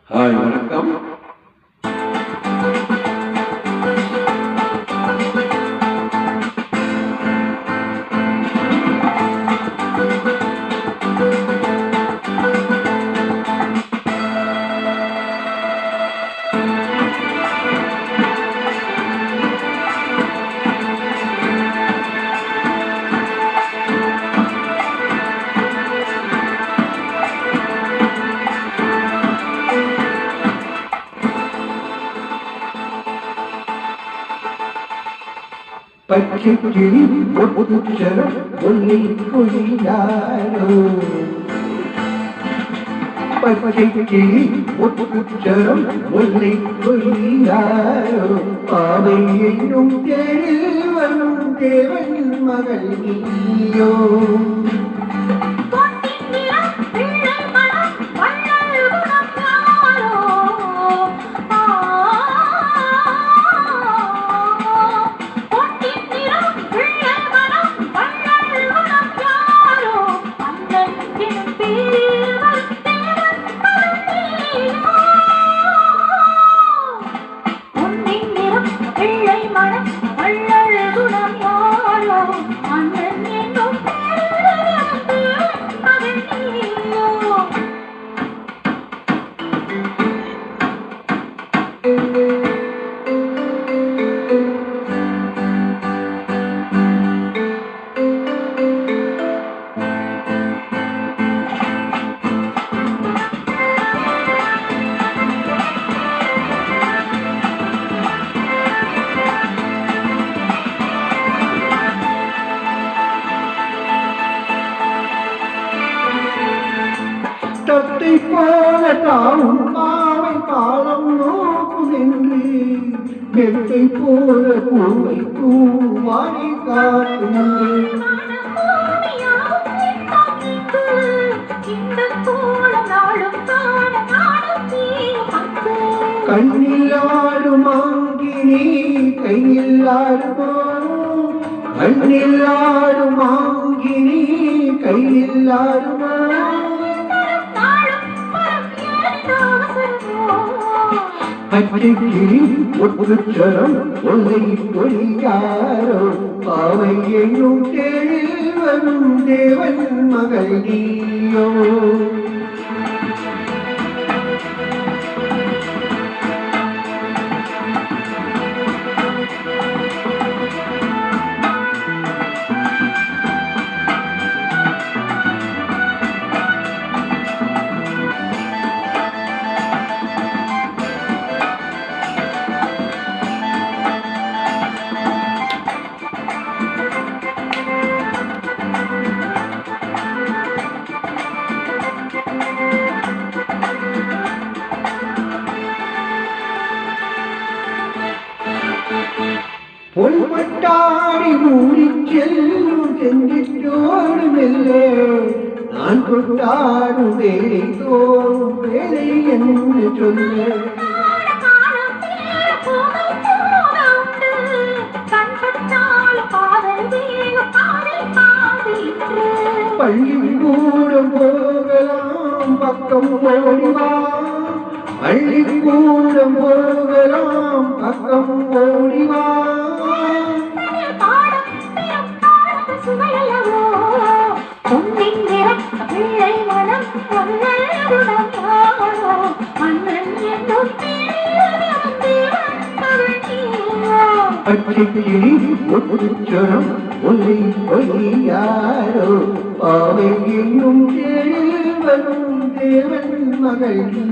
Hi வணக்கம். பச்சைக்கிளி ஒப்புச்சரம் ஒன்னை கொடியாரோ, பச்சைக்கிளி ஒப்புச்சரம் ஒன்னை கொடியாரோ, பாவை என்னும் தேரில் வரும் தேவன் மகள் நீயோ. தத்தை போல தாவும் பாவை காலம் நோக்கும் என்று வெட்டை போல பூவை பூவாடி காட்டும். கண்ணில் ஆடும் ஆங்கினி கையில் ஆடுமோ, கண்ணில் ஆடும் ஆங்கினி கையில் ஆடுமோ. பச்சைக்கிளி ஒப்புச்சரம் ஒன்னை கொடியாரோ, பாவை என்னும் தேரில் வரும் தேவன் மகள் நீயோ. பொல்பட்டாடி ஊறிச் செல்லும் சென்றிட்டோடு மெல்ல, நான் கொண்டாடும் வேலை தோறும் வேலை என்று சொல்ல. பள்ளிக்கூடம் போகலாம் பக்கம் ஓடிவா, பள்ளிக்கூடம் போகலாம் பக்கம் ஓடிவா. பச்சைக்கிளி ஒப்புச்சரம் ஒன்னை கொடியாரோ, பாவை என்னும் தேரில் வரும் தேவன் மகள் நீ.